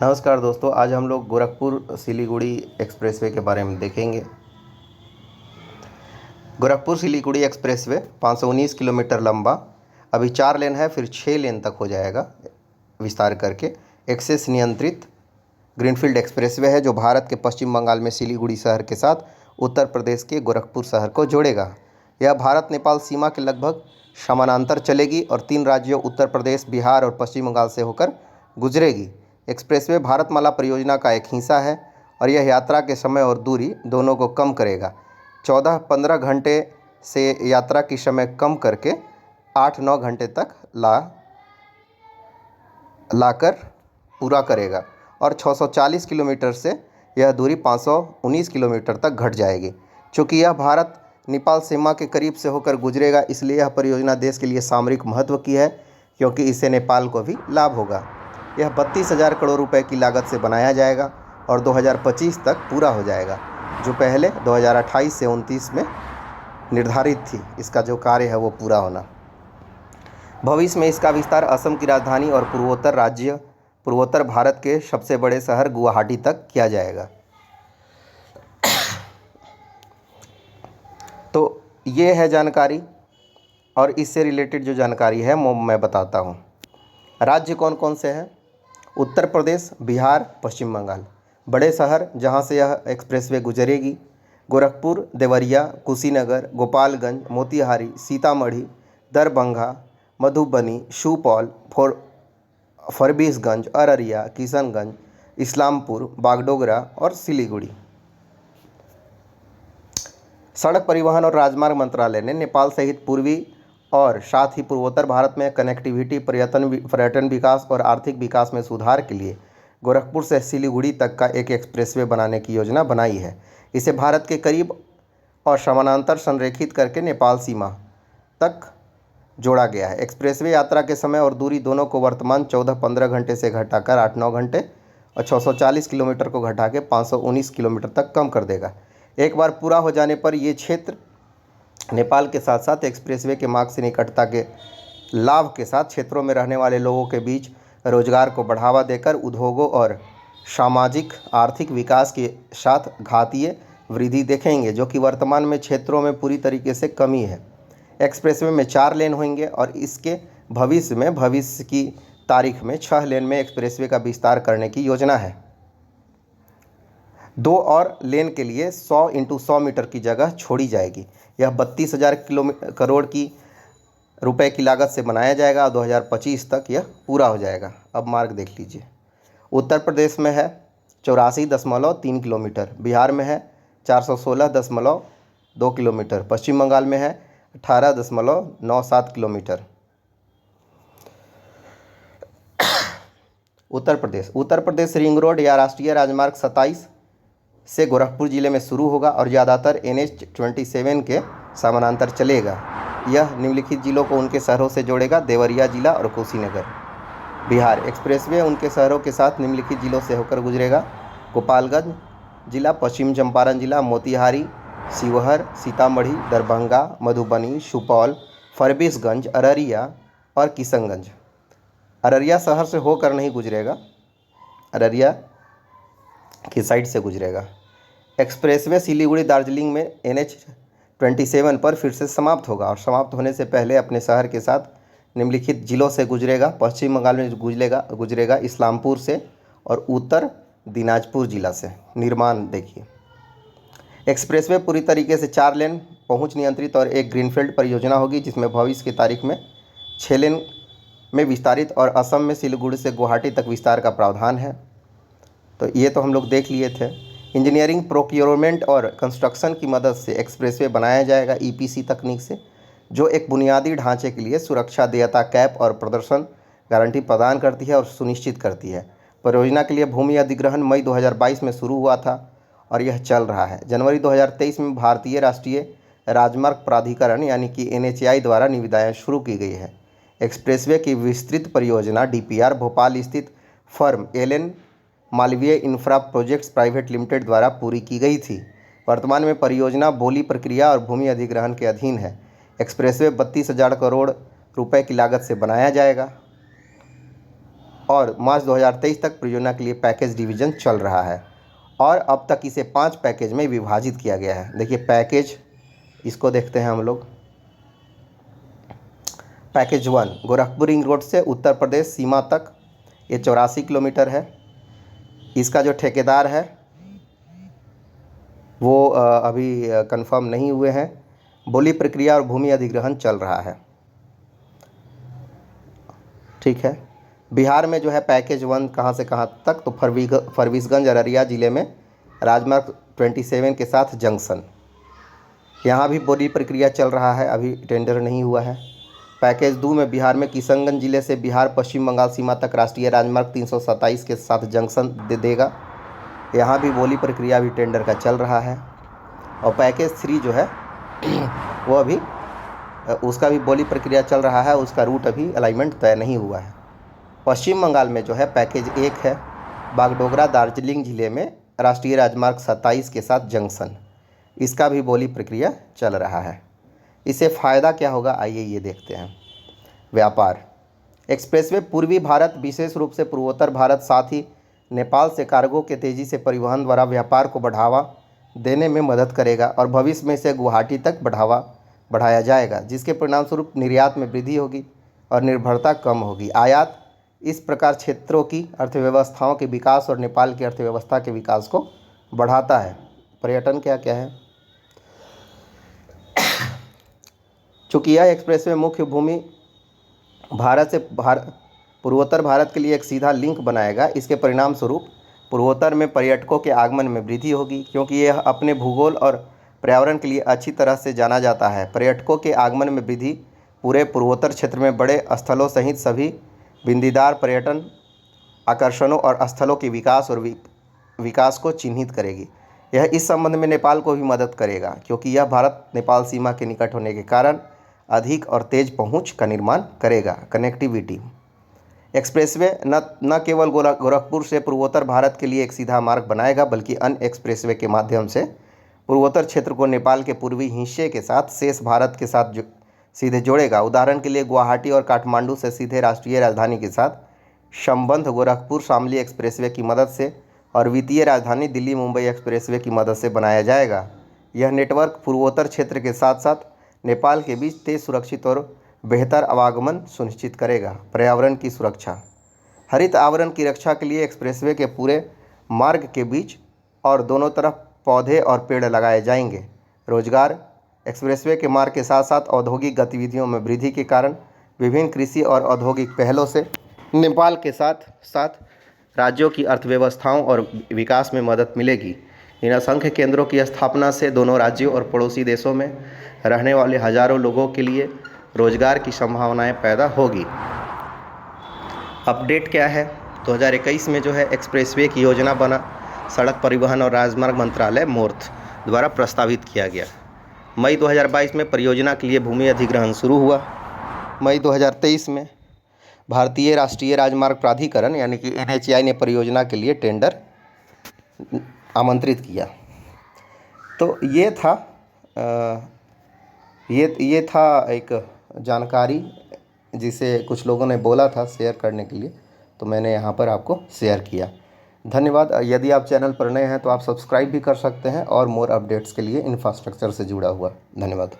नमस्कार दोस्तों, आज हम लोग गोरखपुर सिलीगुड़ी एक्सप्रेसवे के बारे में देखेंगे। गोरखपुर सिलीगुड़ी एक्सप्रेसवे 519 किलोमीटर लंबा, अभी 4 लेन है, फिर 6 लेन तक हो जाएगा विस्तार करके। एक्सेस नियंत्रित ग्रीनफील्ड एक्सप्रेसवे है जो भारत के पश्चिम बंगाल में सिलीगुड़ी शहर के साथ उत्तर प्रदेश के गोरखपुर शहर को जोड़ेगा। यह भारत नेपाल सीमा के लगभग समानांतर चलेगी और 3 राज्यों उत्तर प्रदेश, बिहार और पश्चिम बंगाल से होकर गुजरेगी। एक्सप्रेसवे भारतमाला परियोजना का एक हिस्सा है और यह यात्रा के समय और दूरी दोनों को कम करेगा। 14-15 घंटे से यात्रा की समय कम करके 8-9 घंटे तक लाकर पूरा करेगा और 640 किलोमीटर से यह दूरी 519 किलोमीटर तक घट जाएगी। चूँकि यह भारत नेपाल सीमा के करीब से होकर गुजरेगा, इसलिए यह परियोजना देश के लिए सामरिक महत्व की है, क्योंकि इससे नेपाल को भी लाभ होगा। यह 32,000 करोड़ रुपए की लागत से बनाया जाएगा और 2025 तक पूरा हो जाएगा, जो पहले 2028 से 29 में निर्धारित थी। इसका जो कार्य है वो पूरा होना। भविष्य में इसका विस्तार असम की राजधानी और पूर्वोत्तर भारत के सबसे बड़े शहर गुवाहाटी तक किया जाएगा। तो ये है जानकारी, और इससे रिलेटेड जो जानकारी है वो मैं बताता हूँ। राज्य कौन कौन से हैं? उत्तर प्रदेश, बिहार, पश्चिम बंगाल। बड़े शहर जहाँ से यह एक्सप्रेसवे गुजरेगी: गोरखपुर, देवरिया, कुशीनगर, गोपालगंज, मोतिहारी, सीतामढ़ी, दरभंगा, मधुबनी, सुपौल, फरबिसगंज, अररिया, किशनगंज, इस्लामपुर, बागडोगरा और सिलीगुड़ी। सड़क परिवहन और राजमार्ग मंत्रालय ने नेपाल सहित पूर्वी और साथ ही पूर्वोत्तर भारत में कनेक्टिविटी, पर्यटन विकास और आर्थिक विकास में सुधार के लिए गोरखपुर से सिलीगुड़ी तक का एक एक्सप्रेसवे बनाने की योजना बनाई है। इसे भारत के करीब और समानांतर संरेखित करके नेपाल सीमा तक जोड़ा गया है। एक्सप्रेसवे यात्रा के समय और दूरी दोनों को वर्तमान 14-15 घंटे से घटाकर 8-9 घंटे और 640 किलोमीटर को घटा के 519 किलोमीटर तक कम कर देगा। एक बार पूरा हो जाने पर ये क्षेत्र नेपाल के साथ साथ एक्सप्रेसवे के मार्ग से निकटता के लाभ के साथ क्षेत्रों में रहने वाले लोगों के बीच रोजगार को बढ़ावा देकर उद्योगों और सामाजिक आर्थिक विकास के साथ घातीय वृद्धि देखेंगे, जो कि वर्तमान में क्षेत्रों में पूरी तरीके से कमी है। एक्सप्रेसवे में 4 लेन होंगे और इसके भविष्य की तारीख में 6 लेन में एक्सप्रेसवे का विस्तार करने की योजना है। 2 और लेन के लिए 100 × 100 मीटर की जगह छोड़ी जाएगी। यह 32,000 करोड़ की रुपए की लागत से बनाया जाएगा और 2025 तक यह पूरा हो जाएगा। अब मार्ग देख लीजिए। उत्तर प्रदेश में है 84.3 किलोमीटर, बिहार में है 416.2 किलोमीटर, पश्चिम बंगाल में है 18.97 kilometre. Uttar Pradesh ring road या राष्ट्रीय राजमार्ग 27 से गोरखपुर जिले में शुरू होगा और ज़्यादातर NH-27 के समानांतर चलेगा। यह निम्नलिखित जिलों को उनके शहरों से जोड़ेगा: देवरिया जिला और कुशीनगर। बिहार एक्सप्रेसवे उनके शहरों के साथ निम्नलिखित जिलों से होकर गुजरेगा: गोपालगंज जिला, पश्चिम चंपारण जिला, मोतिहारी, शिवहर, सीतामढ़ी, दरभंगा, मधुबनी, सुपौल, फरबिसगंज, अररिया और किशनगंज। अररिया शहर से होकर नहीं गुजरेगा, अररिया की साइड से गुजरेगा। एक्सप्रेसवे सिलीगुड़ी दार्जिलिंग में NH-27 पर फिर से समाप्त होगा और समाप्त होने से पहले अपने शहर के साथ निम्नलिखित जिलों से गुजरेगा: पश्चिम बंगाल में गुजरेगा इस्लामपुर से और उत्तर दिनाजपुर जिला से। निर्माण देखिए। एक्सप्रेसवे पूरी तरीके से 4 लेन, पहुंच नियंत्रित और एक ग्रीनफील्ड परियोजना होगी, जिसमें भविष्य की तारीख में 6 लेन में विस्तारित और असम में सिलीगुड़ी से गुवाहाटी तक विस्तार का प्रावधान है। तो ये तो हम लोग देख लिए थे। इंजीनियरिंग, प्रोक्योरमेंट और कंस्ट्रक्शन की मदद से एक्सप्रेसवे बनाया जाएगा EPC तकनीक से, जो एक बुनियादी ढांचे के लिए सुरक्षा, देयता कैप और प्रदर्शन गारंटी प्रदान करती है और सुनिश्चित करती है। परियोजना के लिए भूमि अधिग्रहण मई 2022 में शुरू हुआ था और यह चल रहा है। जनवरी 2023 में भारतीय राष्ट्रीय राजमार्ग प्राधिकरण यानी कि NHAI द्वारा निविदाएँ शुरू की गई है। एक्सप्रेसवे की विस्तृत परियोजना DPR भोपाल स्थित firm LN Malviya infra projects private limited द्वारा पूरी की गई थी। वर्तमान में परियोजना बोली प्रक्रिया और भूमि अधिग्रहण के अधीन है। एक्सप्रेसवे 32,000 करोड़ रुपए की लागत से बनाया जाएगा। और मार्च 2023 तक परियोजना के लिए पैकेज डिवीज़न चल रहा है और अब तक इसे 5 पैकेज में विभाजित किया गया है। देखिए पैकेज, इसको देखते हैं हम लोग। पैकेज 1 गोरखपुर रिंग रोड से उत्तर प्रदेश सीमा तक, ये 84 किलोमीटर है। इसका जो ठेकेदार है वो अभी कंफर्म नहीं हुए हैं। बोली प्रक्रिया और भूमि अधिग्रहण चल रहा है। ठीक है। बिहार में जो है पैकेज 1 कहाँ से कहाँ तक, तो फरबिसगंज अररिया ज़िले में राजमार्ग 27 के साथ जंक्शन, यहाँ भी बोली प्रक्रिया चल रहा है, अभी टेंडर नहीं हुआ है। पैकेज 2 में बिहार में किशनगंज जिले से बिहार पश्चिम बंगाल सीमा तक राष्ट्रीय राजमार्ग 327 के साथ जंक्शन देगा, यहाँ भी बोली प्रक्रिया भी टेंडर का चल रहा है। और पैकेज 3 जो है वो अभी उसका भी बोली प्रक्रिया चल रहा है, उसका रूट अभी अलाइनमेंट तय नहीं हुआ है। पश्चिम बंगाल में जो है पैकेज 1 है, बागडोगरा दार्जिलिंग जिले में राष्ट्रीय राजमार्ग 27 के साथ जंक्शन, इसका भी बोली प्रक्रिया चल रहा है। इससे फ़ायदा क्या होगा, आइए ये देखते हैं। व्यापार एक्सप्रेसवे पूर्वी भारत, विशेष रूप से पूर्वोत्तर भारत, साथ ही नेपाल से कार्गो के तेज़ी से परिवहन द्वारा व्यापार को बढ़ावा देने में मदद करेगा और भविष्य में इसे गुवाहाटी तक बढ़ाया जाएगा, जिसके परिणामस्वरूप निर्यात में वृद्धि होगी और निर्भरता कम होगी। आयात इस प्रकार क्षेत्रों की अर्थव्यवस्थाओं के विकास और नेपाल की अर्थव्यवस्था के विकास को बढ़ाता है। पर्यटन क्या क्या है, चूँकि यह एक्सप्रेसवे मुख्य भूमि भारत से पूर्वोत्तर भारत के लिए एक सीधा लिंक बनाएगा। इसके परिणाम स्वरूप पूर्वोत्तर में पर्यटकों के आगमन में वृद्धि होगी, क्योंकि यह अपने भूगोल और पर्यावरण के लिए अच्छी तरह से जाना जाता है। पर्यटकों के आगमन में वृद्धि पूरे पूर्वोत्तर क्षेत्र में बड़े स्थलों सहित सभी बिंदीदार पर्यटन आकर्षणों और स्थलों के विकास को चिन्हित करेगी। यह इस संबंध में नेपाल को भी मदद करेगा, क्योंकि यह भारत नेपाल सीमा के निकट होने के कारण अधिक और तेज पहुंच का निर्माण करेगा। कनेक्टिविटी एक्सप्रेसवे न केवल गोरखपुर से पूर्वोत्तर भारत के लिए एक सीधा मार्ग बनाएगा, बल्कि अन्य एक्सप्रेसवे के माध्यम से पूर्वोत्तर क्षेत्र को नेपाल के पूर्वी हिस्से के साथ शेष भारत के साथ सीधे जोड़ेगा। उदाहरण के लिए गुवाहाटी और काठमांडू से सीधे राष्ट्रीय राजधानी के साथ संबंध गोरखपुर शामली एक्सप्रेसवे की मदद से और वित्तीय राजधानी दिल्ली मुंबई एक्सप्रेसवे की मदद से बनाया जाएगा। यह नेटवर्क पूर्वोत्तर क्षेत्र के साथ साथ नेपाल के बीच तेज, सुरक्षित और बेहतर आवागमन सुनिश्चित करेगा। पर्यावरण की सुरक्षा हरित आवरण की रक्षा के लिए एक्सप्रेसवे के पूरे मार्ग के बीच और दोनों तरफ पौधे और पेड़ लगाए जाएंगे। रोजगार एक्सप्रेसवे के मार्ग के साथ साथ औद्योगिक गतिविधियों में वृद्धि के कारण विभिन्न कृषि और औद्योगिक पहलों से नेपाल के साथ साथ राज्यों की अर्थव्यवस्थाओं और विकास में मदद मिलेगी। इन असंख्य केंद्रों की स्थापना से दोनों राज्यों और पड़ोसी देशों में रहने वाले हजारों लोगों के लिए रोजगार की संभावनाएं पैदा होगी। अपडेट क्या है, 2021 में जो है एक्सप्रेसवे की योजना बना सड़क परिवहन और राजमार्ग मंत्रालय मोर्थ द्वारा प्रस्तावित किया गया। मई 2022 में परियोजना के लिए भूमि अधिग्रहण शुरू हुआ। मई 2023 में भारतीय राष्ट्रीय राजमार्ग प्राधिकरण यानी कि NHAI ने परियोजना के लिए टेंडर आमंत्रित किया। तो ये था एक जानकारी जिसे कुछ लोगों ने बोला था शेयर करने के लिए, तो मैंने यहाँ पर आपको शेयर किया। धन्यवाद। यदि आप चैनल पर नए हैं तो आप सब्सक्राइब भी कर सकते हैं और मोर अपडेट्स के लिए इंफ्रास्ट्रक्चर से जुड़ा हुआ। धन्यवाद।